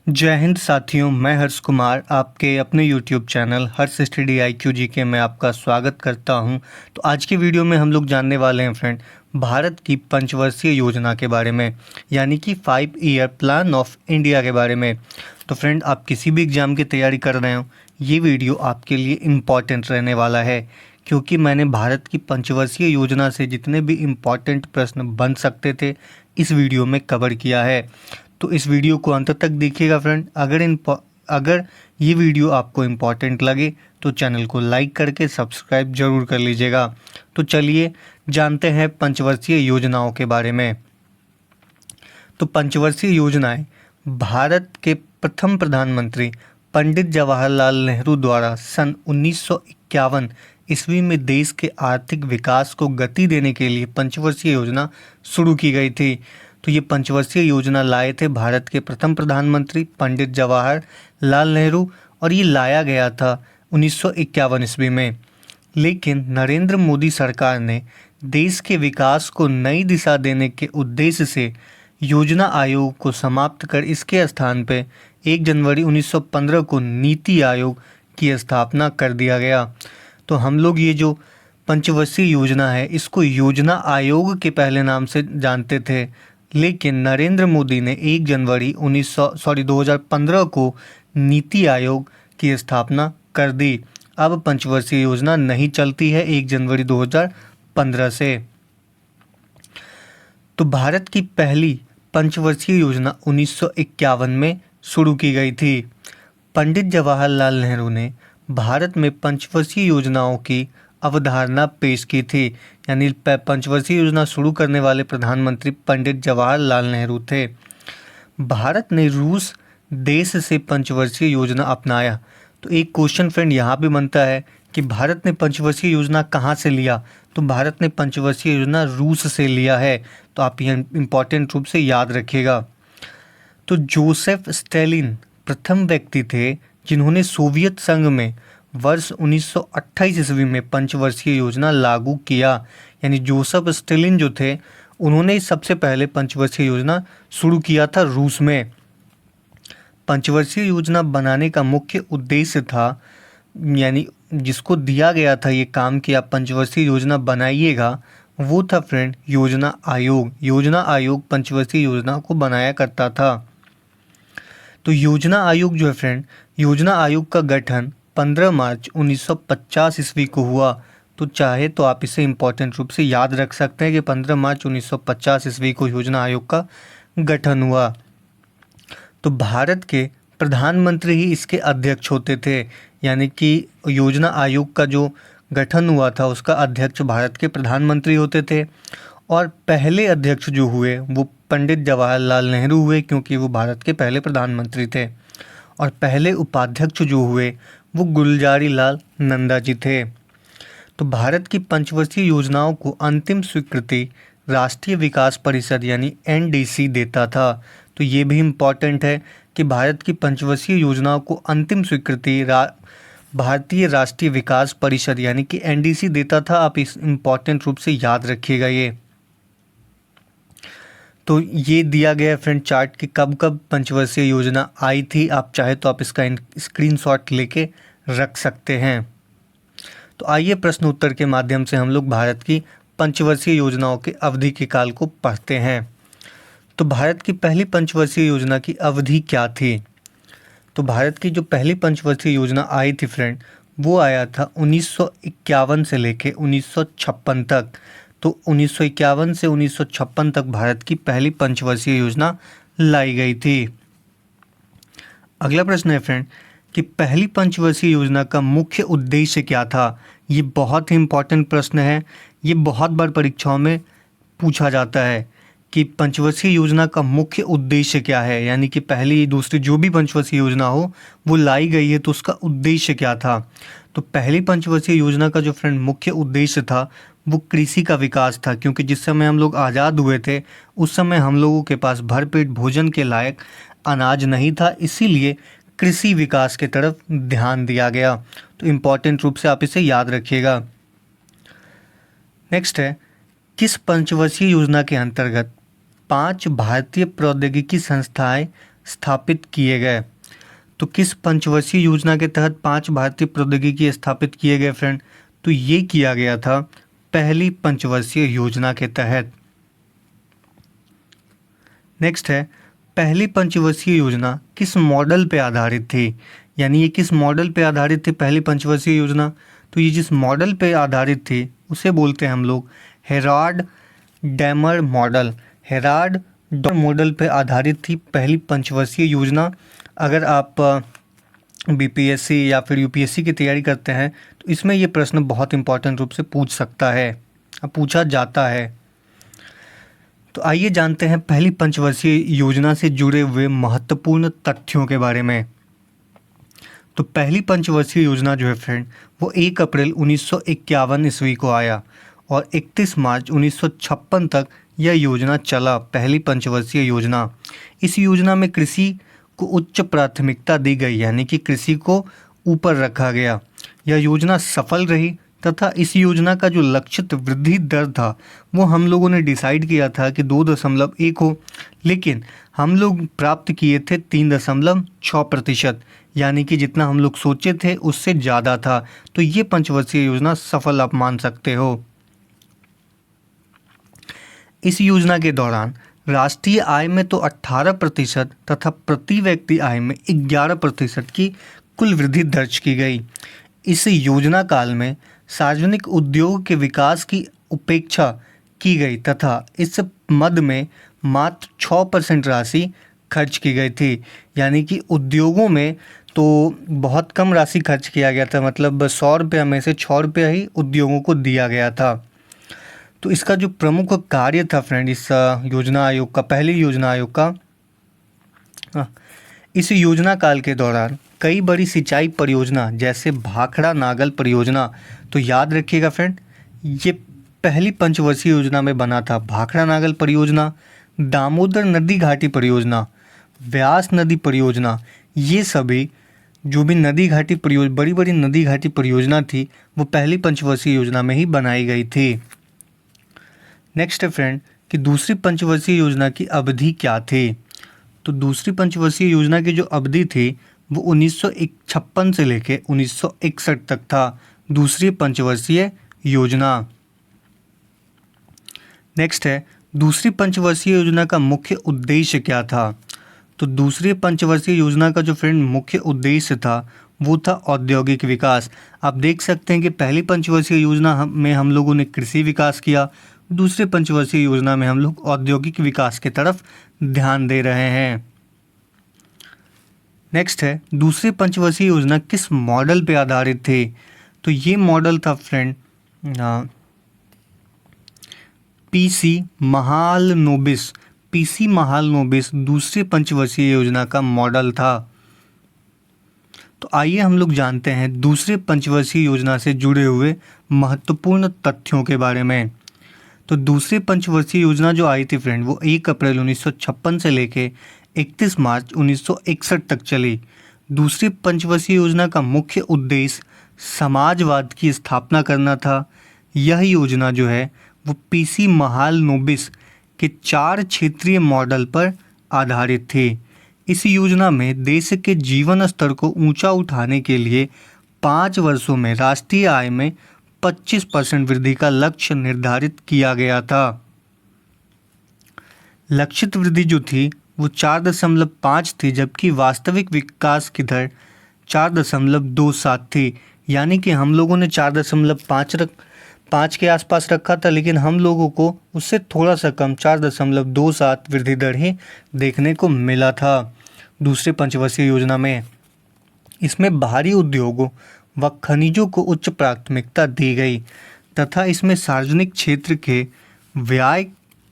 जय हिंद साथियों, मैं हर्ष कुमार आपके अपने यूट्यूब चैनल हर्ष स्टडी IQGK में आपका स्वागत करता हूं। तो आज की वीडियो में हम लोग जानने वाले हैं फ्रेंड, भारत की पंचवर्षीय योजना के बारे में, यानी कि 5 ईयर प्लान ऑफ इंडिया के बारे में। तो फ्रेंड, आप किसी भी एग्ज़ाम की तैयारी कर रहे हो, ये वीडियो आपके लिए इम्पॉर्टेंट रहने वाला है, क्योंकि मैंने भारत की पंचवर्षीय योजना से जितने भी इम्पॉर्टेंट प्रश्न बन सकते थे इस वीडियो में कवर किया है। तो इस वीडियो को अंत तक देखिएगा फ्रेंड। अगर ये वीडियो आपको इम्पॉर्टेंट लगे तो चैनल को लाइक करके सब्सक्राइब जरूर कर लीजिएगा। तो चलिए जानते हैं पंचवर्षीय योजनाओं के बारे में। तो पंचवर्षीय योजनाएं भारत के प्रथम प्रधानमंत्री पंडित जवाहरलाल नेहरू द्वारा सन 1951 ईस्वी में देश के आर्थिक विकास को गति देने के लिए पंचवर्षीय योजना शुरू की गई थी। तो ये पंचवर्षीय योजना लाए थे भारत के प्रथम प्रधानमंत्री पंडित जवाहरलाल नेहरू, और ये लाया गया था 1951 ईस्वी में। लेकिन नरेंद्र मोदी सरकार ने देश के विकास को नई दिशा देने के उद्देश्य से योजना आयोग को समाप्त कर इसके स्थान पे 1 जनवरी 1915 को नीति आयोग की स्थापना कर दिया गया। तो हम लोग ये जो पंचवर्षीय योजना है इसको योजना आयोग के पहले नाम से जानते थे, लेकिन नरेंद्र मोदी ने 1 जनवरी 2015 को नीति आयोग की स्थापना कर दी। अब पंचवर्षीय योजना नहीं चलती है 1 जनवरी 2015 से। तो भारत की पहली पंचवर्षीय योजना 1951 में शुरू की गई थी। पंडित जवाहरलाल नेहरू ने भारत में पंचवर्षीय योजनाओं की अवधारणा पेश की थी, यानी पंचवर्षीय योजना शुरू करने वाले प्रधानमंत्री पंडित जवाहरलाल नेहरू थे। भारत ने रूस देश से पंचवर्षीय योजना अपनाया। तो एक क्वेश्चन फ्रेंड यहाँ भी बनता है कि भारत ने पंचवर्षीय योजना कहाँ से लिया। तो भारत ने पंचवर्षीय योजना रूस से लिया है। तो आप यह इम्पॉर्टेंट रूप से याद रखिएगा। तो जोसेफ स्टेलिन प्रथम व्यक्ति थे जिन्होंने सोवियत संघ में वर्ष 1928 ईस्वी में पंचवर्षीय योजना लागू किया, यानी जोसेफ स्टेलिन जो थे उन्होंने सबसे पहले पंचवर्षीय योजना शुरू किया था रूस में। पंचवर्षीय योजना बनाने का मुख्य उद्देश्य था, यानी जिसको दिया गया था ये काम कि आप पंचवर्षीय योजना बनाइएगा, वो था फ्रेंड योजना आयोग। योजना आयोग पंचवर्षीय योजना को बनाया करता था। तो योजना आयोग जो है फ्रेंड, योजना आयोग का गठन 15 मार्च 1950 ईस्वी को हुआ। तो चाहे तो आप इसे इम्पोर्टेंट रूप से याद रख सकते हैं कि 15 मार्च 1950 ईस्वी को योजना आयोग का गठन हुआ। तो भारत के प्रधानमंत्री ही इसके अध्यक्ष होते थे, यानी कि योजना आयोग का जो गठन हुआ था उसका अध्यक्ष भारत के प्रधानमंत्री होते थे। और पहले अध्यक्ष जो हुए वो पंडित जवाहरलाल नेहरू हुए, क्योंकि वो भारत के पहले प्रधानमंत्री थे। और पहले उपाध्यक्ष जो हुए वो गुलजारी लाल नंदा जी थे। तो भारत की पंचवर्षीय योजनाओं को अंतिम स्वीकृति राष्ट्रीय विकास परिषद यानी NDC देता था। तो ये भी इम्पॉर्टेंट है कि भारत की पंचवर्षीय योजनाओं को अंतिम स्वीकृति भारतीय राष्ट्रीय विकास परिषद यानी कि NDC देता था। आप इस इम्पॉर्टेंट रूप से याद रखिएगा ये। तो ये दिया गया फ्रेंड चार्ट कि कब कब पंचवर्षीय योजना आई थी। आप चाहे तो आप इसका स्क्रीनशॉट लेके रख सकते हैं। तो आइए प्रश्न उत्तर के माध्यम से हम लोग भारत की पंचवर्षीय योजनाओं के अवधि के काल को पढ़ते हैं। तो भारत की पहली पंचवर्षीय योजना की अवधि क्या थी। तो भारत की जो पहली पंचवर्षीय योजना आई थी फ्रेंड, वो आया था 1951 से लेके 1956 तक। तो 1951 से 1956 तक भारत की पहली पंचवर्षीय योजना लाई गई थी। अगला प्रश्न है फ्रेंड कि पहली पंचवर्षीय योजना का मुख्य उद्देश्य क्या था। ये बहुत ही इम्पोर्टेंट प्रश्न है। ये बहुत बार परीक्षाओं में पूछा जाता है कि पंचवर्षीय योजना का मुख्य उद्देश्य क्या है, यानी कि पहली दूसरी जो भी पंचवर्षीय योजना हो वो लाई गई है तो उसका उद्देश्य क्या था। तो पहली पंचवर्षीय योजना का जो फ्रेंड मुख्य उद्देश्य था वो कृषि का विकास था, क्योंकि जिस समय हम लोग आज़ाद हुए थे उस समय हम लोगों के पास भरपेट भोजन के लायक अनाज नहीं था, इसीलिए कृषि विकास के तरफ ध्यान दिया गया। तो इम्पॉर्टेंट रूप से आप इसे याद रखिएगा। नेक्स्ट है, किस पंचवर्षीय योजना के अंतर्गत 5 भारतीय प्रौद्योगिकी संस्थाएं स्थापित किए गए। तो किस पंचवर्षीय योजना के तहत 5 भारतीय प्रौद्योगिकी स्थापित किए गए फ्रेंड? तो ये किया गया था पहली पंचवर्षीय योजना के तहत। नेक्स्ट है, पहली पंचवर्षीय योजना किस मॉडल पे आधारित थी? यानी ये किस मॉडल पे आधारित थी पहली पंचवर्षीय योजना? तो ये जिस मॉडल पे आधारित थी उसे बोलते हैं हम लोग Herald dammar model. Herald dammar model पे आधारित थी पहली पंचवर्षीय योजना। अगर आप बीपीएससी या फिर यूपीएससी की तैयारी करते हैं तो इसमें ये प्रश्न बहुत इंपॉर्टेंट रूप से पूछा जाता है। तो आइए जानते हैं पहली पंचवर्षीय योजना से जुड़े हुए महत्वपूर्ण तथ्यों के बारे में। तो पहली पंचवर्षीय योजना जो है फ्रेंड वो 1 अप्रैल 1951 ईस्वी को आया और 31 मार्च 1956 तक यह योजना चला। पहली पंचवर्षीय योजना, इस योजना में कृषि को उच्च प्राथमिकता दी गई, यानी कि कृषि को ऊपर रखा गया। यह योजना सफल रही तथा इस योजना का जो लक्षित वृद्धि दर था वो हम लोगों ने डिसाइड किया था कि 2.1 हो, लेकिन हम लोग प्राप्त किए थे 3.6%, यानी कि जितना हम लोग सोचे थे उससे ज़्यादा था। तो ये पंचवर्षीय योजना सफल आप मान सकते हो। इस योजना के दौरान राष्ट्रीय आय में तो 18% तथा प्रति व्यक्ति आय में 11% की कुल वृद्धि दर्ज की गई। इस योजना काल में सार्वजनिक उद्योग के विकास की उपेक्षा की गई तथा इस मद में मात्र 6% राशि खर्च की गई थी। यानी कि उद्योगों में तो बहुत कम राशि खर्च किया गया था, मतलब 100 रुपये में से 6 रुपये ही उद्योगों को दिया गया था। तो इसका जो प्रमुख कार्य था फ्रेंड इस योजना आयोग का, पहली योजना आयोग का, इस योजना काल के दौरान कई बड़ी सिंचाई परियोजना जैसे भाखड़ा नागल परियोजना, तो याद रखिएगा फ्रेंड ये पहली पंचवर्षीय योजना में बना था। भाखड़ा नागल परियोजना, दामोदर नदी घाटी परियोजना, व्यास नदी परियोजना, ये सभी जो भी नदी घाटी बड़ी बड़ी नदी घाटी परियोजना थी वो पहली पंचवर्षीय योजना में ही बनाई गई थी। नेक्स्ट है फ्रेंड कि दूसरी पंचवर्षीय योजना की अवधि क्या थी? तो दूसरी पंचवर्षीय योजना की जो अवधि थी वो 1956 से लेके 1961 तक था, दूसरी पंचवर्षीय योजना। नेक्स्ट है, दूसरी पंचवर्षीय योजना का मुख्य उद्देश्य क्या था? तो दूसरी पंचवर्षीय योजना का जो फ्रेंड मुख्य उद्देश्य था वो था औद्योगिक विकास। आप देख सकते हैं कि पहली पंचवर्षीय योजना में हम लोगों ने कृषि विकास किया, दूसरे पंचवर्षीय योजना में हम लोग औद्योगिक विकास की तरफ ध्यान दे रहे हैं। नेक्स्ट है, दूसरी पंचवर्षीय योजना किस मॉडल पे आधारित थी? तो ये मॉडल था friend PC Mahalanobis. PC Mahalanobis दूसरी पंचवर्षीय योजना का मॉडल था। तो आइए हम लोग जानते हैं दूसरे पंचवर्षीय योजना से जुड़े हुए महत्वपूर्ण तथ्यों के बारे में। तो दूसरी पंचवर्षीय योजना जो आई थी फ्रेंड वो 1 अप्रैल 1956 से लेके 31 मार्च 1961 तक चली। दूसरी पंचवर्षीय योजना का मुख्य उद्देश्य समाजवाद की स्थापना करना था। यह योजना जो है वो पीसी महालनोबिस के 4 क्षेत्रीय मॉडल पर आधारित थी। इस योजना में देश के जीवन स्तर को ऊंचा उठाने के लिए 5 वर्षों में राष्ट्रीय आय में 25% वृद्धि का लक्ष्य निर्धारित किया गया था। लक्षित वृद्धि जो थी वो 4.5 थी, जबकि वास्तविक विकास की दर 4.27 थी। यानी कि हम लोगों ने 4.5 के आसपास रखा था, लेकिन हम लोगों को उससे थोड़ा सा कम 4.27 वृद्धि दर ही देखने को मिला था दूसरे पंचवर्षीय योजना में। इसमें भारी उद्योगों व खनिजों को उच्च प्राथमिकता दी गई तथा इसमें सार्वजनिक क्षेत्र के व्यय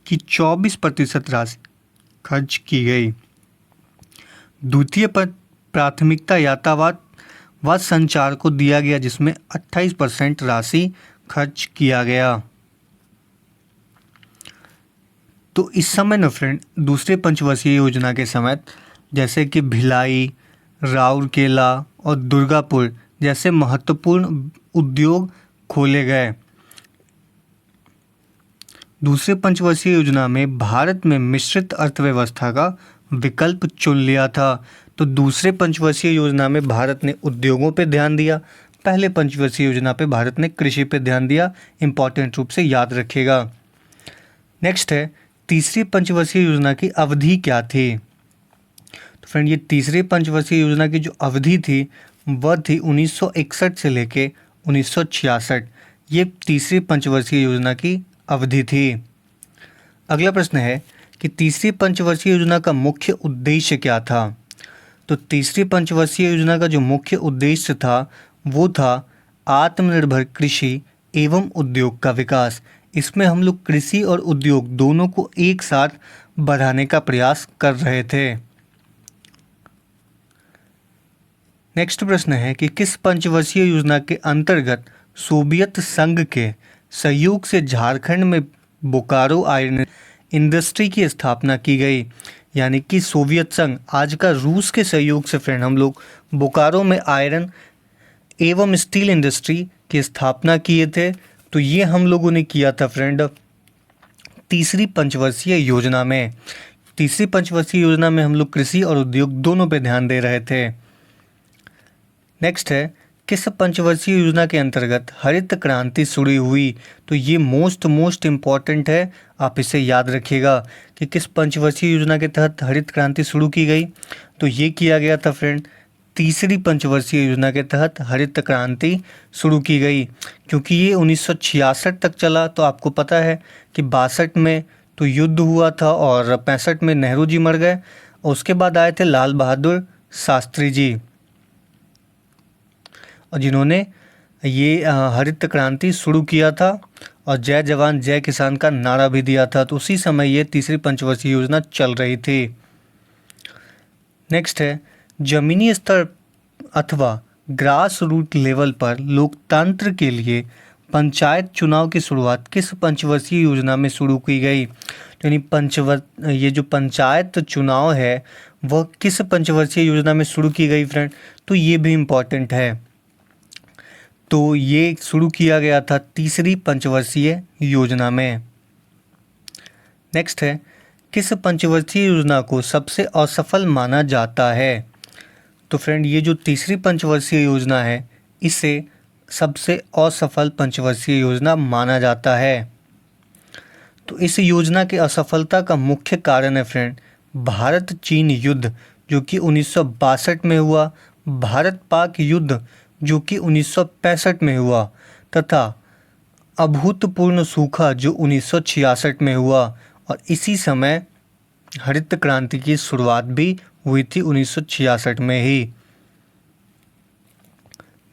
की 24% राशि खर्च की गई। द्वितीय प्राथमिकता यातायात व संचार को दिया गया, जिसमें 28% राशि खर्च किया गया। तो इस समय न फ्रेंड दूसरे पंचवर्षीय योजना के समय जैसे कि भिलाई, राउरकेला और दुर्गापुर जैसे महत्वपूर्ण उद्योग खोले गए। दूसरे पंचवर्षीय योजना में भारत में मिश्रित अर्थव्यवस्था का विकल्प चुन लिया था। तो दूसरे पंचवर्षीय योजना में भारत ने उद्योगों पे ध्यान दिया, पहले पंचवर्षीय योजना पे भारत ने कृषि पे ध्यान दिया। इंपॉर्टेंट रूप से याद रखिएगा। नेक्स्ट है, तीसरी पंचवर्षीय योजना की अवधि क्या थी। तो फ्रेंड, ये तीसरी पंचवर्षीय योजना की जो अवधि थी वह थी 1961 से लेके 1966। ये तीसरी पंचवर्षीय योजना की अवधि थी। अगला प्रश्न है कि तीसरी पंचवर्षीय योजना का मुख्य उद्देश्य क्या था। तो तीसरी पंचवर्षीय योजना का जो मुख्य उद्देश्य था वो था आत्मनिर्भर कृषि एवं उद्योग का विकास। इसमें हम लोग कृषि और उद्योग दोनों को एक साथ बढ़ाने का प्रयास कर रहे थे। नेक्स्ट प्रश्न है कि किस पंचवर्षीय योजना के अंतर्गत सोवियत संघ के सहयोग से झारखंड में बोकारो आयरन इंडस्ट्री की स्थापना की गई। यानी कि सोवियत संघ, आज का रूस के सहयोग से फ्रेंड हम लोग बोकारो में आयरन एवं स्टील इंडस्ट्री की स्थापना किए थे। तो ये हम लोगों ने किया था फ्रेंड तीसरी पंचवर्षीय योजना में। तीसरी पंचवर्षीय योजना में हम लोग कृषि और उद्योग दोनों पे ध्यान दे रहे थे। नेक्स्ट है, किस पंचवर्षीय योजना के अंतर्गत हरित क्रांति शुरू हुई। तो ये मोस्ट इम्पॉर्टेंट है, आप इसे याद रखिएगा कि किस पंचवर्षीय योजना के तहत हरित क्रांति शुरू की गई। तो ये किया गया था फ्रेंड तीसरी पंचवर्षीय योजना के तहत हरित क्रांति शुरू की गई, क्योंकि ये 1966 तक चला। तो आपको पता है कि 62 में तो युद्ध हुआ था और 65 में नेहरू जी मर गए और उसके बाद आए थे लाल बहादुर शास्त्री जी, और जिन्होंने ये हरित क्रांति शुरू किया था और जय जवान जय किसान का नारा भी दिया था। तो उसी समय ये तीसरी पंचवर्षीय योजना चल रही थी। नेक्स्ट है, जमीनी स्तर अथवा ग्रास रूट लेवल पर लोकतंत्र के लिए पंचायत चुनाव की शुरुआत किस पंचवर्षीय योजना में शुरू की गई। यानी ये जो पंचायत चुनाव है वह किस पंचवर्षीय योजना में शुरू की गई फ्रेंड। तो ये भी इम्पॉर्टेंट है। तो ये शुरू किया गया था तीसरी पंचवर्षीय योजना में। नेक्स्ट है, किस पंचवर्षीय योजना को सबसे असफल माना जाता है। तो फ्रेंड, ये जो तीसरी पंचवर्षीय योजना है इसे सबसे असफल पंचवर्षीय योजना माना जाता है। तो इस योजना की असफलता का मुख्य कारण है फ्रेंड भारत चीन युद्ध जो कि 1962 में हुआ, भारत पाक युद्ध जो कि 1965 में हुआ, तथा अभूतपूर्व सूखा जो 1966 में हुआ। और इसी समय हरित क्रांति की शुरुआत भी हुई थी 1966 में ही।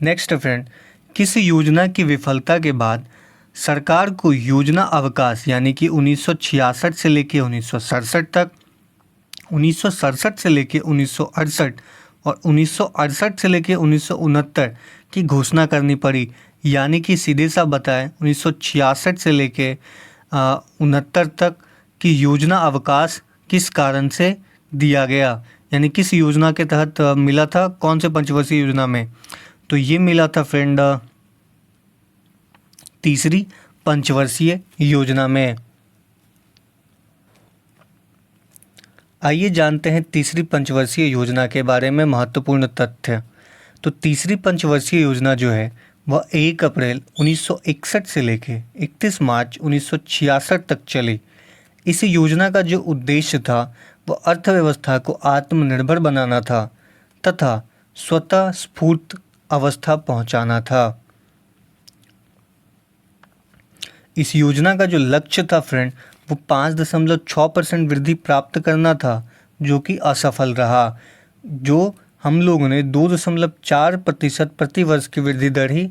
नेक्स्ट फ्रेंड, किस योजना की विफलता के बाद सरकार को योजना अवकाश यानी कि 1966 से लेकर 1967 तक, 1967 से लेकर 1968 और 1968 से लेकर 1969 की घोषणा करनी पड़ी। यानी कि सीधे सा बताएं 1966 से लेकर 69 तक की योजना अवकाश किस कारण से दिया गया, यानी किस योजना के तहत मिला था, कौन से पंचवर्षीय योजना में। तो ये मिला था फ्रेंड तीसरी पंचवर्षीय योजना में। आइए जानते हैं तीसरी पंचवर्षीय योजना के बारे में महत्वपूर्ण तथ्य। तो तीसरी पंचवर्षीय योजना जो है वह 1 अप्रैल 1961 से लेकर 31 मार्च 1966 तक चली। इस योजना का जो उद्देश्य था वह अर्थव्यवस्था को आत्मनिर्भर बनाना था तथा स्वतः स्फूर्त अवस्था पहुंचाना था। इस योजना का जो लक्ष्य था फ्रेंड वो 5.6% वृद्धि प्राप्त करना था, जो कि असफल रहा। जो हम लोगों ने 2.4% प्रति वर्ष की वृद्धि दर ही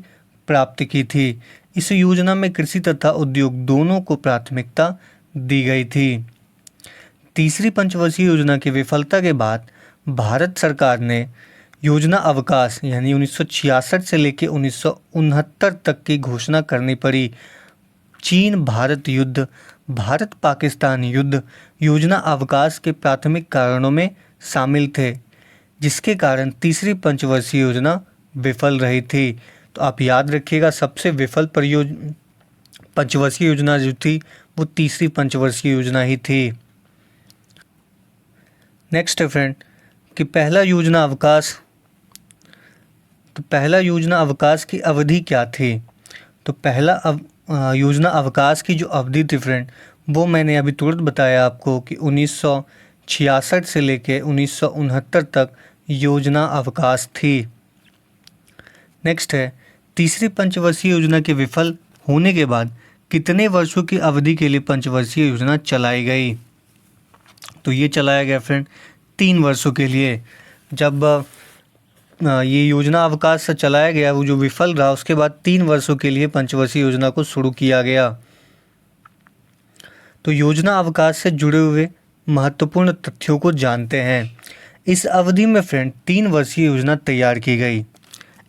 प्राप्त की थी। इस योजना में कृषि तथा उद्योग दोनों को प्राथमिकता दी गई थी। तीसरी पंचवर्षीय योजना की विफलता के बाद भारत सरकार ने योजना अवकाश यानी 1966 से लेकर 1969 तक की घोषणा करनी पड़ी। चीन भारत युद्ध, भारत पाकिस्तान युद्ध योजना अवकाश के प्राथमिक कारणों में शामिल थे, जिसके कारण तीसरी पंचवर्षीय योजना विफल रही थी। तो आप याद रखिएगा सबसे विफल पंचवर्षीय योजना जो थी वो तीसरी पंचवर्षीय योजना ही थी। नेक्स्ट है फ्रेंड कि पहला योजना अवकाश की अवधि क्या थी। तो योजना अवकाश की जो अवधि थी फ्रेंड, वो मैंने अभी तुरंत बताया आपको कि 1966 से लेके 1969 तक योजना अवकाश थी। नेक्स्ट है तीसरी पंचवर्षीय योजना के विफल होने के बाद कितने वर्षों की अवधि के लिए पंचवर्षीय योजना चलाई गई। तो ये चलाया गया फ्रेंड 3 वर्षों के लिए। जब ये योजना अवकाश से चलाया गया, वो जो विफल रहा, उसके बाद 3 वर्षों के लिए पंचवर्षीय योजना को शुरू किया गया। तो योजना अवकाश से जुड़े हुए महत्वपूर्ण तथ्यों को जानते हैं। इस अवधि में फ्रेंड 3 वर्षीय योजना तैयार की गई।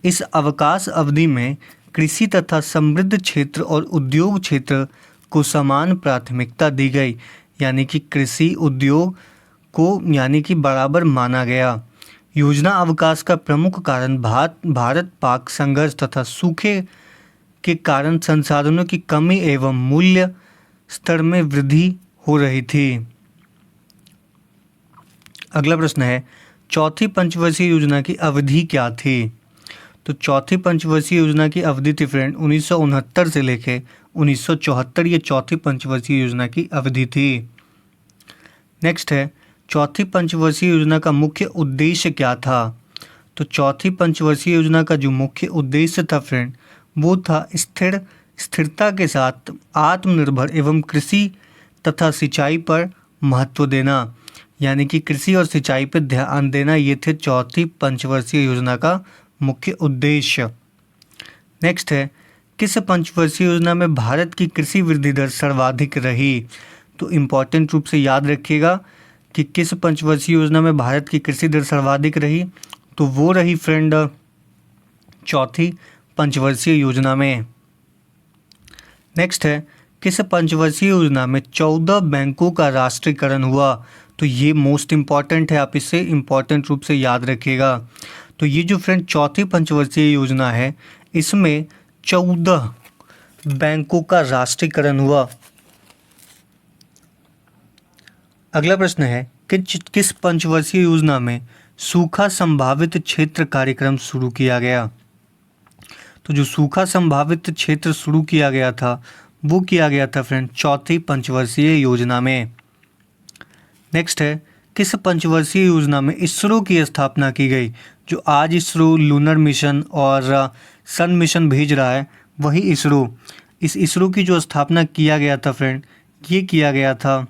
इस अवकाश अवधि में कृषि तथा समृद्ध क्षेत्र और उद्योग क्षेत्र को समान प्राथमिकता दी गई, यानी कि कृषि उद्योग को यानी कि बराबर माना गया। योजना अवकाश का प्रमुख कारण भारत पाक संघर्ष तथा सूखे के कारण संसाधनों की कमी एवं मूल्य स्तर में वृद्धि हो रही थी। अगला प्रश्न है चौथी पंचवर्षीय योजना की अवधि क्या थी। तो चौथी पंचवर्षीय योजना की अवधि थी फ्रेंड 1969 से लेके 1974, ये चौथी पंचवर्षीय योजना की अवधि थी। नेक्स्ट है चौथी पंचवर्षीय योजना का मुख्य उद्देश्य क्या था। तो चौथी पंचवर्षीय योजना का जो मुख्य उद्देश्य था फ्रेंड, वो था स्थिरता के साथ आत्मनिर्भर एवं कृषि तथा सिंचाई पर महत्व देना, यानी कि कृषि और सिंचाई पर ध्यान देना। ये थे चौथी पंचवर्षीय योजना का मुख्य उद्देश्य। नेक्स्ट है किस पंचवर्षीय योजना में भारत की कृषि वृद्धि दर सर्वाधिक रही। तो इम्पॉर्टेंट रूप से याद रखिएगा कि किस पंचवर्षीय योजना में भारत की कृषि दर सर्वाधिक रही। तो वो रही फ्रेंड चौथी पंचवर्षीय योजना में। नेक्स्ट है किस पंचवर्षीय योजना में 14 बैंकों का राष्ट्रीयकरण हुआ। तो ये मोस्ट इम्पॉर्टेंट है, आप इसे इम्पॉर्टेंट रूप से याद रखिएगा। तो ये जो फ्रेंड चौथी पंचवर्षीय योजना है, इसमें 14 बैंकों का राष्ट्रीयकरण हुआ। अगला प्रश्न है कि किस पंचवर्षीय योजना में सूखा संभावित क्षेत्र कार्यक्रम शुरू किया गया। तो जो सूखा संभावित क्षेत्र शुरू किया गया था, वो किया गया था फ्रेंड चौथी पंचवर्षीय योजना में। नेक्स्ट है किस पंचवर्षीय योजना में इसरो की स्थापना की गई। जो आज इसरो लूनर मिशन और सन मिशन भेज रहा है, वही इसरो, इस इसरो की जो स्थापना किया गया था फ्रेंड, ये किया गया था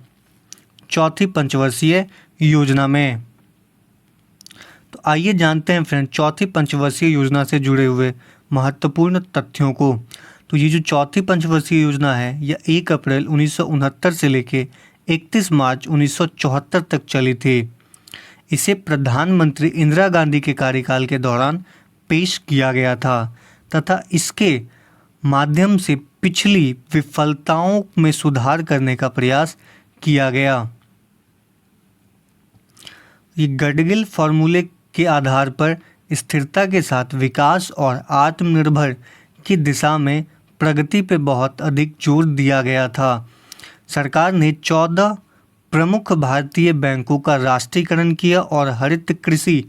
चौथी पंचवर्षीय योजना में। तो आइए जानते हैं फ्रेंड चौथी पंचवर्षीय योजना से जुड़े हुए महत्वपूर्ण तथ्यों को। तो ये जो चौथी पंचवर्षीय योजना है, यह 1 अप्रैल 1969 से लेके 31 मार्च 1974 तक चली थी। इसे प्रधानमंत्री इंदिरा गांधी के कार्यकाल के दौरान पेश किया गया था तथा इसके माध्यम से पिछली विफलताओं में सुधार करने का प्रयास किया गया। ये गडगिल फॉर्मूले के आधार पर स्थिरता के साथ विकास और आत्मनिर्भर की दिशा में प्रगति पे बहुत अधिक जोर दिया गया था। सरकार ने 14 प्रमुख भारतीय बैंकों का राष्ट्रीयकरण किया और हरित कृषि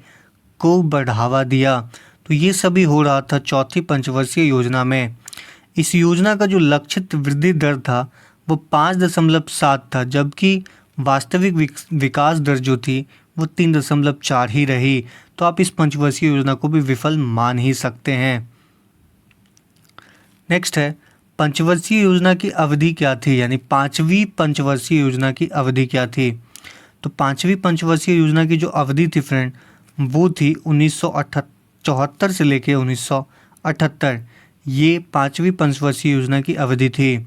को बढ़ावा दिया। तो ये सभी हो रहा था चौथी पंचवर्षीय योजना में। इस योजना का जो लक्षित वृद्धि दर था वो 5.7 था, जबकि वास्तविक विकास दर जो थी वो 3.4 ही रही। तो आप इस पंचवर्षीय योजना को भी विफल मान ही सकते हैं। नेक्स्ट है पंचवर्षीय योजना की अवधि क्या थी, यानी 5वीं पंचवर्षीय योजना की अवधि क्या थी। तो 5वीं पंचवर्षीय योजना की जो अवधि थी फ्रेंड, वो थी 1974 से लेके 1978। ये 5वीं पंचवर्षीय योजना की अवधि थी।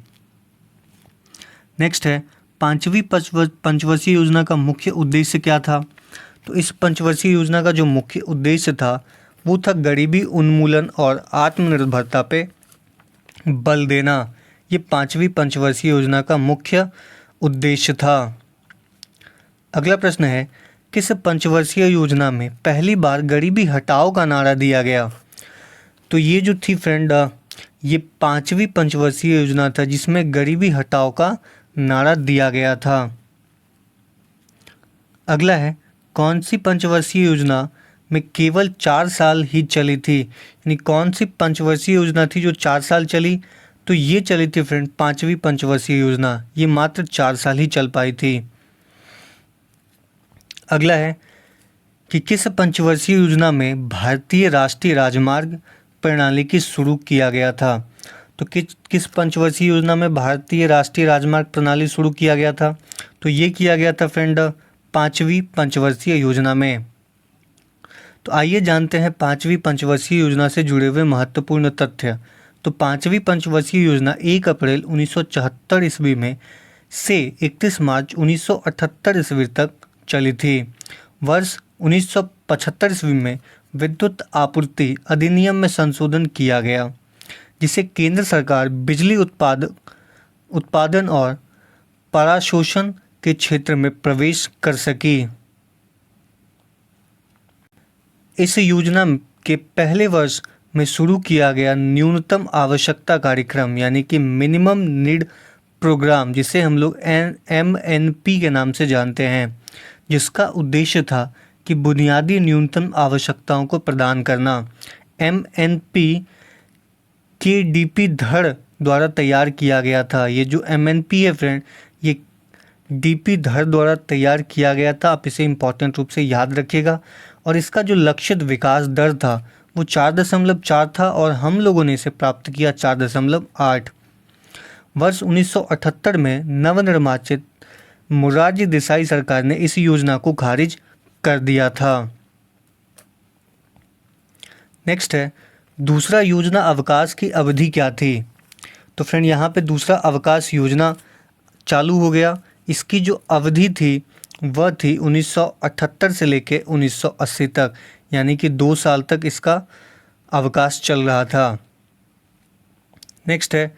नेक्स्ट है 5वीं पंचवर्षीय योजना का मुख्य उद्देश्य क्या था। तो इस पंचवर्षीय योजना का जो मुख्य उद्देश्य था वो था गरीबी उन्मूलन और आत्मनिर्भरता पे बल देना। ये 5वीं पंचवर्षीय योजना का मुख्य उद्देश्य था। अगला प्रश्न है किस पंचवर्षीय योजना में पहली बार गरीबी हटाओ का नारा दिया गया। तो ये जो थी फ्रेंड, ये 5वीं पंचवर्षीय योजना था जिसमें गरीबी हटाओ का नारा दिया गया था। अगला है कौन सी पंचवर्षीय योजना में केवल 4 साल ही चली थी? यानी कौन सी पंचवर्षीय योजना थी जो 4 साल चली? तो ये चली थी फ्रेंड 5वीं पंचवर्षीय योजना, ये मात्र 4 साल ही चल पाई थी। अगला है कि किस पंचवर्षीय योजना में भारतीय राष्ट्रीय राजमार्ग प्रणाली की शुरू किया गया था? तो किस पंचवर्षीय योजना में भारतीय राष्ट्रीय राजमार्ग प्रणाली शुरू किया गया था? तो ये किया गया था फ्रेंड 5वीं पंचवर्षीय योजना में। तो आइए जानते हैं 5वीं पंचवर्षीय योजना से जुड़े हुए महत्वपूर्ण तथ्य। तो 5वीं पंचवर्षीय योजना 1 अप्रैल 1974 ईस्वी में से 31 मार्च 1978 ईस्वी तक चली थी। वर्ष 1975 ईस्वी में विद्युत आपूर्ति अधिनियम में संशोधन किया गया, जिसे केंद्र सरकार बिजली उत्पादन और पराशोषण के क्षेत्र में प्रवेश कर सकी। इस योजना के पहले वर्ष में शुरू किया गया न्यूनतम आवश्यकता कार्यक्रम यानी कि मिनिमम नीड प्रोग्राम, जिसे हम लोग MNP के नाम से जानते हैं, जिसका उद्देश्य था कि बुनियादी न्यूनतम आवश्यकताओं को प्रदान करना। MNP KDP धड़ द्वारा तैयार किया गया था। ये जो MNP है फ्रेंड, ये DP धड़ द्वारा तैयार किया गया था। आप इसे इम्पोर्टेंट रूप से याद रखिएगा। और इसका जो लक्षित विकास दर था वो 4.4 था और हम लोगों ने इसे प्राप्त किया 4.8। वर्ष 1978 में नवनिर्वाचित मोरारजी देसाई सरकार ने इस योजना को खारिज कर दिया था। नेक्स्ट है दूसरा योजना अवकाश की अवधि क्या थी? तो फ्रेंड यहाँ पे दूसरा अवकाश योजना चालू हो गया। इसकी जो अवधि थी वह थी 1978 से लेके 1980 तक, यानी कि 2 साल तक इसका अवकाश चल रहा था। नेक्स्ट है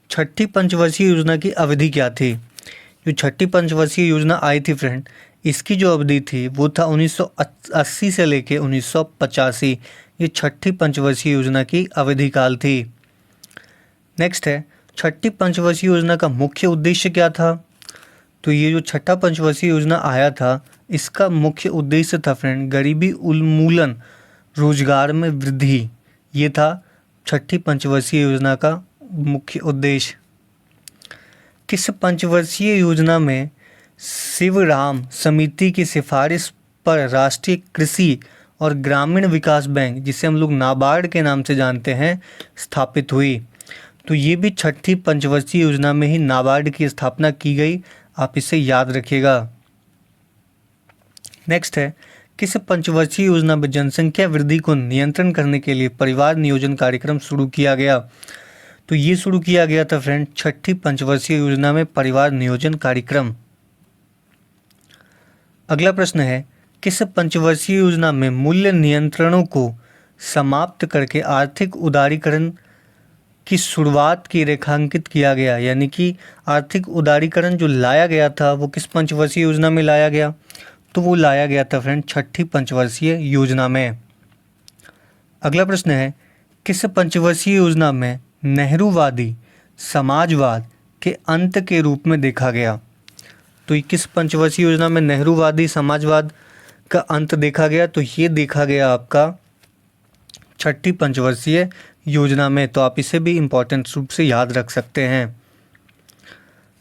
छठी पंचवर्षीय योजना की अवधि क्या थी? जो छठी पंचवर्षीय योजना आई थी फ्रेंड, इसकी जो अवधि थी वो था 1980 से लेके 1985। ये छठी पंचवर्षीय योजना की अवधि काल थी। नेक्स्ट है छठी पंचवर्षीय योजना का मुख्य उद्देश्य क्या था? तो ये जो छठा पंचवर्षीय योजना आया था, इसका मुख्य उद्देश्य था फ्रेंड गरीबी उन्मूलन, रोजगार में वृद्धि। ये था छठी पंचवर्षीय योजना का मुख्य उद्देश्य। किस पंचवर्षीय योजना में शिवराम समिति की सिफारिश पर राष्ट्रीय कृषि और ग्रामीण विकास बैंक, जिसे हम लोग नाबार्ड के नाम से जानते हैं, स्थापित हुई? तो ये भी छठी पंचवर्षीय योजना में ही नाबार्ड की स्थापना की गई। आप इसे याद रखिएगा। नेक्स्ट है किस पंचवर्षीय योजना में जनसंख्या वृद्धि को नियंत्रण करने के लिए परिवार नियोजन कार्यक्रम शुरू किया गया? तो ये शुरू किया गया था फ्रेंड छठी पंचवर्षीय योजना में परिवार नियोजन कार्यक्रम। अगला प्रश्न है किस पंचवर्षीय योजना में मूल्य नियंत्रणों को समाप्त करके आर्थिक उदारीकरण की शुरुआत की रेखांकित किया गया? यानी कि आर्थिक उदारीकरण जो लाया गया था वो किस पंचवर्षीय योजना में लाया गया? तो वो लाया गया था फ्रेंड छठी पंचवर्षीय योजना में। अगला प्रश्न है किस पंचवर्षीय योजना में नेहरूवादी समाजवाद के अंत के रूप में देखा गया? तो किस पंचवर्षीय योजना में नेहरूवादी समाजवाद का अंत देखा गया? तो ये देखा गया आपका छठी पंचवर्षीय योजना में। तो आप इसे भी इम्पोर्टेंट रूप से याद रख सकते हैं।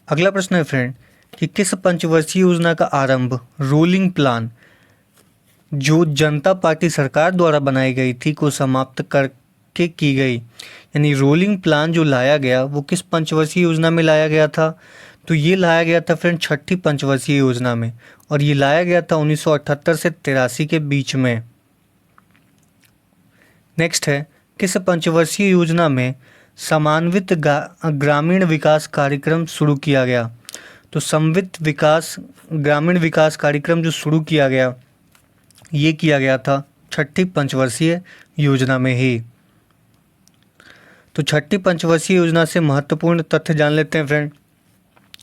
अगला प्रश्न है फ्रेंड कि किस पंचवर्षीय योजना का आरंभ रोलिंग प्लान जो जनता पार्टी सरकार द्वारा बनाई गई थी को समाप्त करके की गई? यानी रोलिंग प्लान जो लाया गया वो किस पंचवर्षीय योजना में लाया गया था? तो ये लाया गया था फ्रेंड छठी पंचवर्षीय योजना में, और ये लाया गया था 1978 से 83 के बीच में। नेक्स्ट है किस पंचवर्षीय योजना में समन्वित ग्रामीण विकास कार्यक्रम शुरू किया गया? तो समन्वित विकास ग्रामीण विकास कार्यक्रम जो शुरू किया गया ये किया गया था छठी पंचवर्षीय योजना में ही। तो छठी पंचवर्षीय योजना से महत्वपूर्ण तथ्य जान लेते हैं फ्रेंड।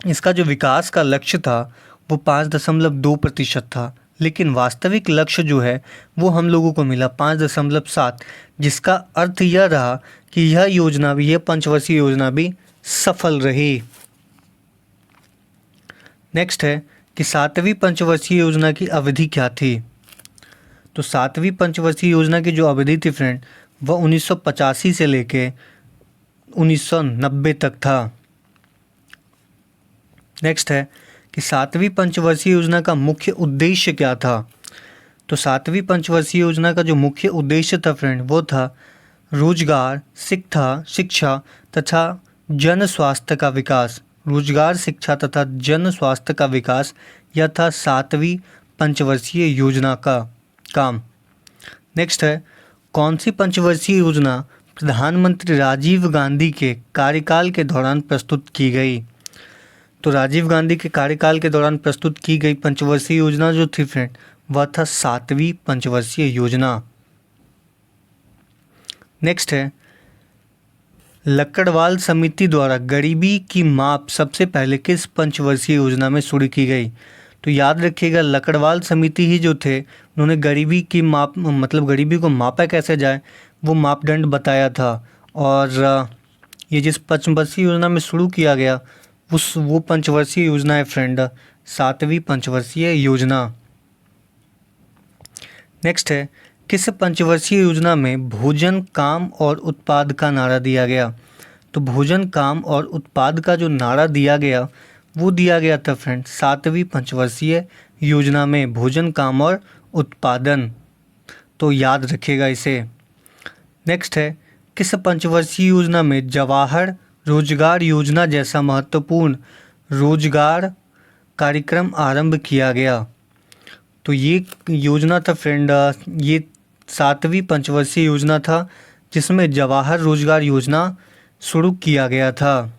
इसका जो विकास का लक्ष्य था वो 5.2% था, लेकिन वास्तविक लक्ष्य जो है वो हम लोगों को मिला 5.7, जिसका अर्थ यह रहा कि यह योजना भी, यह पंचवर्षीय योजना भी सफल रही। नेक्स्ट है कि 7वीं पंचवर्षीय योजना की अवधि क्या थी? तो सातवीं पंचवर्षीय योजना की जो अवधि थी फ्रेंड वह 1985 से लेके 1990 तक था। नेक्स्ट है कि सातवीं पंचवर्षीय योजना का मुख्य उद्देश्य क्या था। तो सातवीं पंचवर्षीय योजना का जो मुख्य उद्देश्य था फ्रेंड वो था रोजगार, शिक्षा तथा जन स्वास्थ्य का विकास। रोजगार, शिक्षा तथा जन स्वास्थ्य का विकास यह था सातवीं पंचवर्षीय योजना का काम। नेक्स्ट है कौन सी पंचवर्षीय योजना प्रधानमंत्री राजीव गांधी के कार्यकाल के दौरान प्रस्तुत की गई। तो राजीव गांधी के कार्यकाल के दौरान प्रस्तुत की गई पंचवर्षीय योजना जो थी फ्रेंड वह था सातवीं पंचवर्षीय योजना। नेक्स्ट है लक्कड़वाल समिति द्वारा गरीबी की माप सबसे पहले किस पंचवर्षीय योजना में शुरू की गई। तो याद रखिएगा लक्कड़वाल समिति ही जो थे उन्होंने गरीबी की माप मतलब गरीबी को मापा कैसे जाए वो मापदंड बताया था। और ये जिस पंचवर्षीय योजना में शुरू किया गया वो पंचवर्षीय योजना है फ्रेंड सातवीं पंचवर्षीय योजना। नेक्स्ट है किस पंचवर्षीय योजना में भोजन, काम और उत्पाद का नारा दिया गया। तो भोजन, काम और उत्पाद का जो नारा दिया गया वो दिया गया था फ्रेंड सातवीं पंचवर्षीय योजना में, भोजन, काम और उत्पादन। तो याद रखिएगा इसे। नेक्स्ट है किस पंचवर्षीय योजना में जवाहर रोजगार योजना जैसा महत्वपूर्ण रोजगार कार्यक्रम आरंभ किया गया। तो ये योजना था फ्रेंड ये सातवीं पंचवर्षीय योजना था जिसमें जवाहर रोजगार योजना शुरू किया गया था।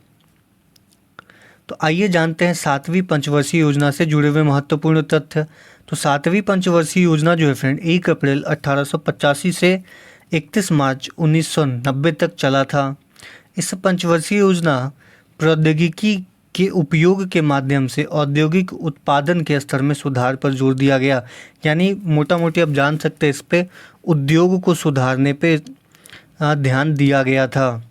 तो आइए जानते हैं सातवीं पंचवर्षीय योजना से जुड़े हुए महत्वपूर्ण तथ्य। तो सातवीं पंचवर्षीय योजना जो है फ्रेंड 1 अप्रैल 1885 से 31 मार्च 1990 तक चला था। इस पंचवर्षीय योजना प्रौद्योगिकी के उपयोग के माध्यम से औद्योगिक उत्पादन के स्तर में सुधार पर जोर दिया गया। यानी मोटा मोटी आप जान सकते हैं इस पे उद्योग को सुधारने पे ध्यान दिया गया था।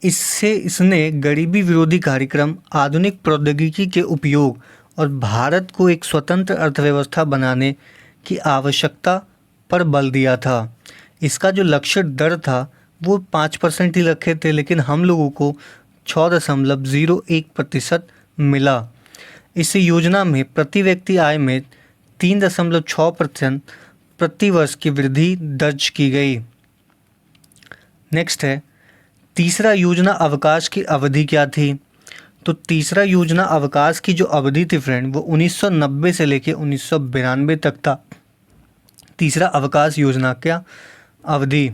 इसने गरीबी विरोधी कार्यक्रम, आधुनिक प्रौद्योगिकी के उपयोग और भारत को एक स्वतंत्र अर्थव्यवस्था बनाने की आवश्यकता पर बल दिया था। इसका जो लक्ष्य दर था वो 5% ही रखे थे, लेकिन हम लोगों को 6.01% मिला। इस योजना में प्रति व्यक्ति आय में 3.6% प्रति वर्ष की वृद्धि दर्ज की गई। नेक्स्ट है तीसरा योजना अवकाश की अवधि क्या थी। तो तीसरा योजना अवकाश की जो अवधि थी फ्रेंड वो 1990 से लेके 1992 तक था। तीसरा अवकाश योजना क्या अवधि।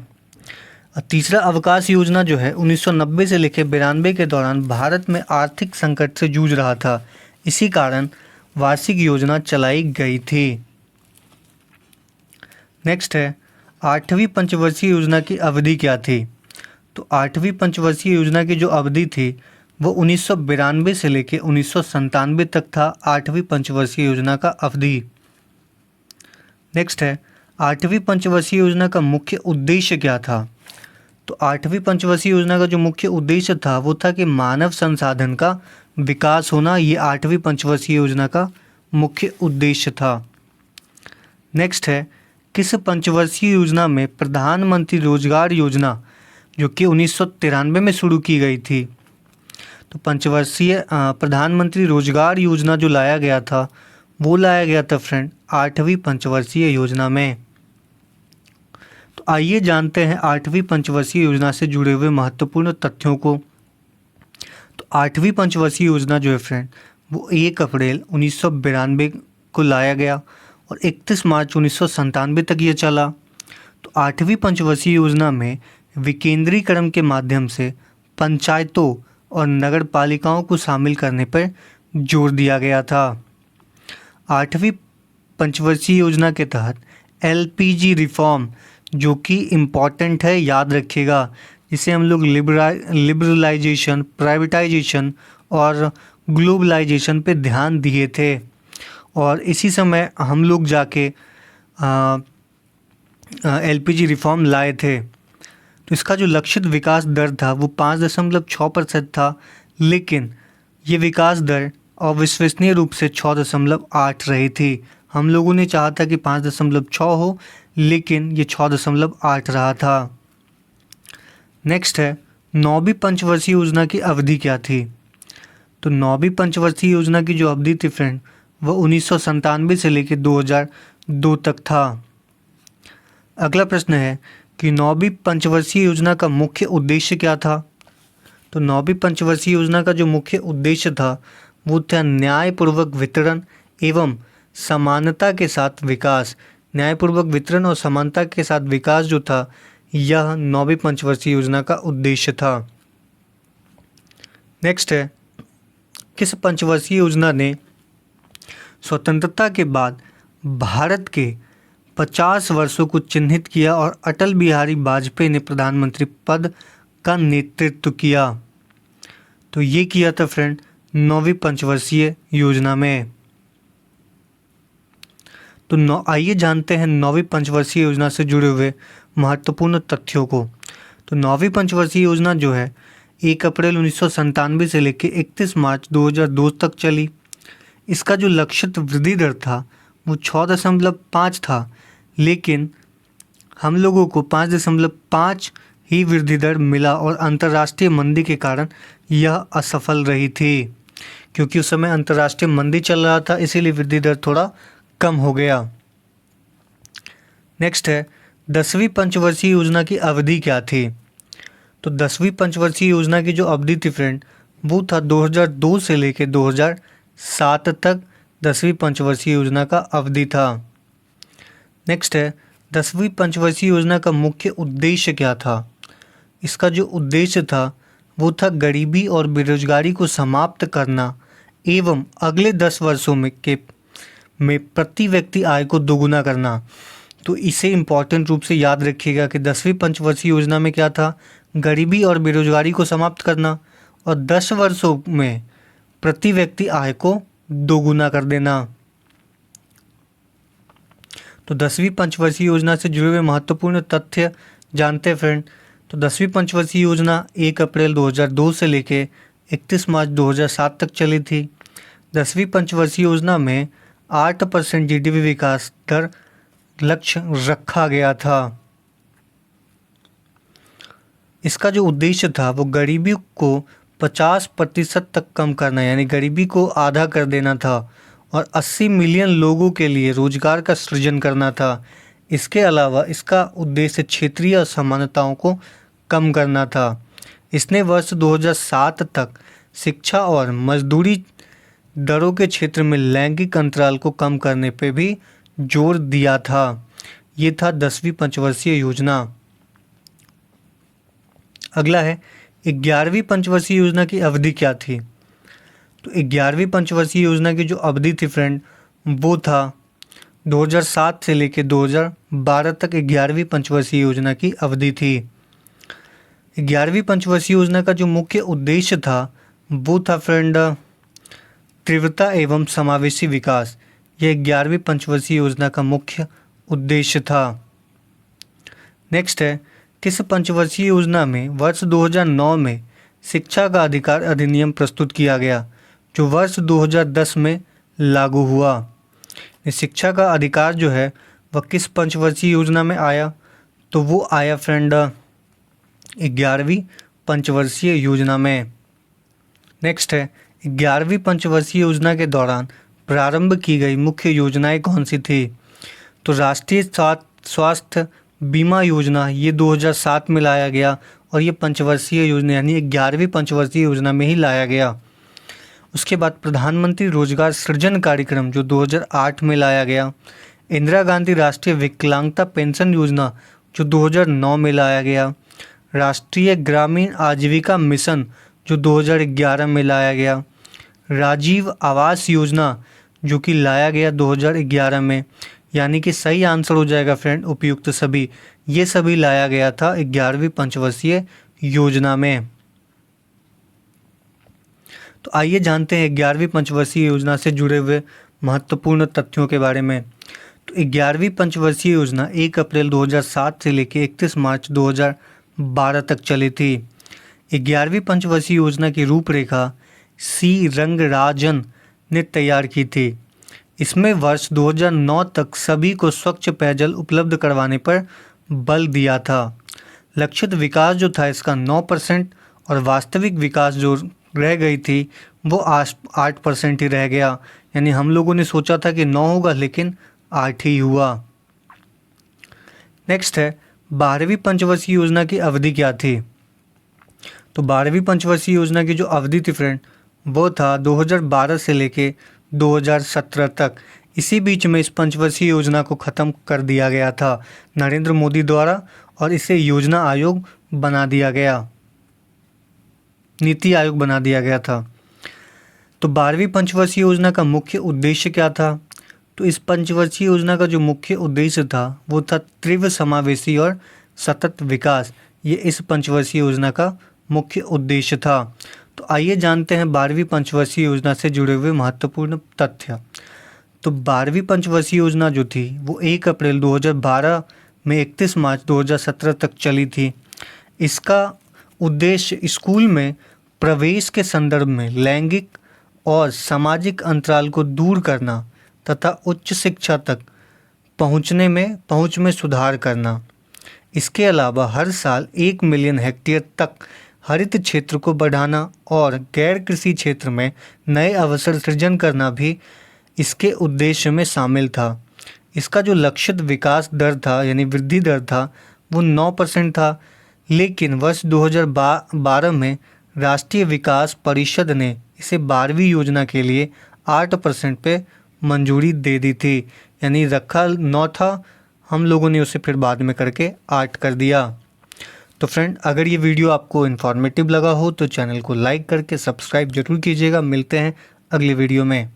तीसरा अवकाश योजना जो है 1990 से लेकर 92 के दौरान भारत में आर्थिक संकट से जूझ रहा था। इसी कारण वार्षिक योजना चलाई गई थी। नेक्स्ट है आठवीं पंचवर्षीय योजना की अवधि क्या थी। तो आठवीं पंचवर्षीय योजना की जो अवधि थी वो 1992 से लेकर 1997 तक था। आठवीं पंचवर्षीय योजना का अवधि। नेक्स्ट है आठवीं पंचवर्षीय योजना का मुख्य उद्देश्य क्या था। तो आठवीं पंचवर्षीय योजना का जो मुख्य उद्देश्य था वो था कि मानव संसाधन का विकास होना। ये आठवीं पंचवर्षीय योजना का मुख्य उद्देश्य था। नेक्स्ट है किस पंचवर्षीय योजना में प्रधानमंत्री रोजगार योजना जो कि 1993 में शुरू की गई थी। तो पंचवर्षीय प्रधानमंत्री रोजगार योजना जो लाया गया था वो लाया गया था फ्रेंड आठवीं पंचवर्षीय योजना में। तो आइए जानते हैं आठवीं पंचवर्षीय योजना से जुड़े हुए महत्वपूर्ण तथ्यों को। तो आठवीं पंचवर्षीय योजना जो है फ्रेंड वो 1 अप्रैल 1992 को लाया गया और 31 मार्च 1997 तक ये चला। तो आठवीं पंचवर्षीय योजना में विकेंद्रीकरण के माध्यम से पंचायतों और नगर पालिकाओं को शामिल करने पर जोर दिया गया था। आठवीं पंचवर्षीय योजना के तहत एलपीजी रिफॉर्म जो कि इम्पॉर्टेंट है, याद रखिएगा, जिसे हम लोग लिबरलाइजेशन, प्राइवेटाइजेशन और ग्लोबलाइजेशन पे ध्यान दिए थे। और इसी समय हम लोग जाके एलपीजी रिफॉर्म लाए थे। तो इसका जो लक्षित विकास दर था वो 5.6% था, लेकिन ये विकास दर अविश्वसनीय रूप से 6.8 रही थी। हम लोगों ने चाहा था कि 5.6 हो, लेकिन ये 6.8 रहा था। नेक्स्ट है, 9वीं पंचवर्षीय योजना की अवधि क्या थी? तो 9वीं पंचवर्षीय योजना की जो अवधि थी फ्रेंड, वह 1997 से लेकर 2002 तक था। अगला प्रश्न है कि 9वीं पंचवर्षीय योजना का मुख्य उद्देश्य क्या था? तो 9वीं पंचवर्षीय योजना का जो मुख्य उद्देश्य था वो था न्यायपूर्वक वितरण एवं समानता के साथ विकास। न्यायपूर्वक वितरण और समानता के साथ विकास जो था, यह 9वीं पंचवर्षीय योजना का उद्देश्य था। नेक्स्ट है, किस पंचवर्षीय योजना ने स्वतंत्रता के बाद भारत के 50 वर्षों को चिन्हित किया और अटल बिहारी वाजपेयी ने प्रधानमंत्री पद का नेतृत्व किया? तो ये किया था फ्रेंड 9वीं पंचवर्षीय योजना में। तो आइए जानते हैं 9वीं पंचवर्षीय योजना से जुड़े हुए महत्वपूर्ण तथ्यों को। तो 9वीं पंचवर्षीय योजना जो है 1 अप्रैल 1997 से लेकर 31 मार्च 2002 तक चली। इसका जो लक्षित वृद्धि दर था वो 6.5 था, लेकिन हम लोगों को 5.5 ही वृद्धि दर मिला और अंतर्राष्ट्रीय मंदी के कारण यह असफल रही थी, क्योंकि उस समय अंतर्राष्ट्रीय मंदी चल रहा था, इसीलिए वृद्धि दर थोड़ा कम हो गया। नेक्स्ट है, 10वीं पंचवर्षीय योजना की अवधि क्या थी? तो 10वीं पंचवर्षीय योजना की जो अवधि थी फ्रेंड, वो था 2002 से लेकर 2007 तक 10वीं पंचवर्षीय योजना का अवधि था। नेक्स्ट है, 10वीं पंचवर्षीय योजना का मुख्य उद्देश्य क्या था? इसका जो उद्देश्य था वो था गरीबी और बेरोजगारी को समाप्त करना एवं अगले 10 वर्षों में प्रति व्यक्ति आय को दोगुना करना। तो इसे इम्पॉर्टेंट रूप से याद रखिएगा कि 10वीं पंचवर्षीय योजना में क्या था, गरीबी और बेरोजगारी को समाप्त करना और 10 वर्षों में प्रति व्यक्ति आय को दोगुना कर देना। तो 10वीं पंचवर्षीय योजना से जुड़े हुए महत्वपूर्ण तथ्य जानते हैं फ्रेंड। तो 10वीं पंचवर्षीय योजना 1 अप्रैल 2002 से लेकर 31 मार्च 2007 तक चली थी। 10वीं पंचवर्षीय योजना में 8% जीडीपी विकास दर लक्ष्य रखा गया था। इसका जो उद्देश्य था वो गरीबी को 50% तक कम करना, यानी गरीबी को आधा कर देना था और 80 मिलियन लोगों के लिए रोजगार का सृजन करना था। इसके अलावा इसका उद्देश्य क्षेत्रीय असमानताओं को कम करना था। इसने वर्ष 2007 तक शिक्षा और मजदूरी दरों के क्षेत्र में लैंगिक अंतराल को कम करने पर भी जोर दिया था। ये था 10वीं पंचवर्षीय योजना। अगला है 11वीं पंचवर्षीय योजना की अवधि क्या थी? तो 11वीं पंचवर्षीय योजना की जो अवधि थी फ्रेंड, वो था 2007 से लेकर 2012 तक 11वीं पंचवर्षीय योजना की अवधि थी। 11वीं पंचवर्षीय योजना का जो मुख्य उद्देश्य था वो था फ्रेंड तीव्रता एवं समावेशी विकास। यह 11वीं पंचवर्षीय योजना का मुख्य उद्देश्य था। नेक्स्ट है, किस पंचवर्षीय योजना में वर्ष 2009 में शिक्षा का अधिकार अधिनियम प्रस्तुत किया गया, जो वर्ष 2010 में लागू हुआ? शिक्षा का अधिकार जो है वह किस पंचवर्षीय योजना में आया? तो वो आया फ्रेंड 11वीं पंचवर्षीय योजना में। नेक्स्ट है, 11वीं पंचवर्षीय योजना के दौरान प्रारंभ की गई मुख्य योजनाएं कौन सी थी? तो राष्ट्रीय स्वास्थ्य बीमा योजना ये 2007 में लाया गया और ये पंचवर्षीय योजना यानी 11वीं पंचवर्षीय योजना में ही लाया गया। उसके बाद प्रधानमंत्री रोजगार सृजन कार्यक्रम जो 2008 में लाया गया। इंदिरा गांधी राष्ट्रीय विकलांगता पेंशन योजना जो 2009 में लाया गया। राष्ट्रीय ग्रामीण आजीविका मिशन जो 2011 में लाया गया। राजीव आवास योजना जो कि लाया गया 2011 में, यानी कि सही आंसर हो जाएगा फ्रेंड उपयुक्त सभी। ये सभी लाया गया था 11वीं पंचवर्षीय योजना में। तो आइए जानते हैं 11वीं पंचवर्षीय योजना से जुड़े हुए महत्वपूर्ण तथ्यों के बारे में। तो 11वीं पंचवर्षीय योजना 1 अप्रैल 2007 से लेकर 31 मार्च 2012 तक चली थी। 11वीं पंचवर्षीय योजना की रूपरेखा सी रंगराजन ने तैयार की थी। इसमें वर्ष 2009 तक सभी को स्वच्छ पेयजल उपलब्ध करवाने पर बल दिया था। लक्षित विकास जो था इसका 9% और वास्तविक विकास जो रह गई थी वो 8% ही रह गया। यानी हम लोगों ने सोचा था कि 9 होगा लेकिन 8 ही हुआ। नेक्स्ट है 12वीं पंचवर्षीय योजना की अवधि क्या थी। तो 12वीं पंचवर्षीय योजना की जो अवधि थी फ्रेंड वो था 2012 से लेके 2017 तक। इसी बीच में इस पंचवर्षीय योजना को ख़त्म कर दिया गया था नरेंद्र मोदी द्वारा और इसे योजना आयोग बना दिया गया, नीति आयोग बना दिया गया था। तो 12वीं पंचवर्षीय योजना का मुख्य उद्देश्य क्या था। तो इस पंचवर्षीय योजना का जो मुख्य उद्देश्य था वो था तीव्र समावेशी और सतत विकास। ये इस पंचवर्षीय योजना का मुख्य उद्देश्य था। तो आइए जानते हैं 12वीं पंचवर्षीय योजना से जुड़े हुए महत्वपूर्ण तथ्य। तो 12वीं पंचवर्षीय योजना जो थी वो 1 अप्रैल 2012 में 31 मार्च 2017 तक चली थी। इसका उद्देश्य स्कूल में प्रवेश के संदर्भ में लैंगिक और सामाजिक अंतराल को दूर करना तथा उच्च शिक्षा तक पहुंच में सुधार करना। इसके अलावा हर साल 1 मिलियन हेक्टेयर तक हरित क्षेत्र को बढ़ाना और गैर कृषि क्षेत्र में नए अवसर सृजन करना भी इसके उद्देश्य में शामिल था। इसका जो लक्षित विकास दर था यानी वृद्धि दर था वो 9% था, लेकिन वर्ष 2012 में राष्ट्रीय विकास परिषद ने इसे 12वीं योजना के लिए 8% पे मंजूरी दे दी थी। यानी रखा 9 था, हम लोगों ने उसे फिर बाद में करके 8 कर दिया। तो फ्रेंड अगर ये वीडियो आपको इन्फॉर्मेटिव लगा हो तो चैनल को लाइक करके सब्सक्राइब जरूर कीजिएगा। मिलते हैं अगले वीडियो में।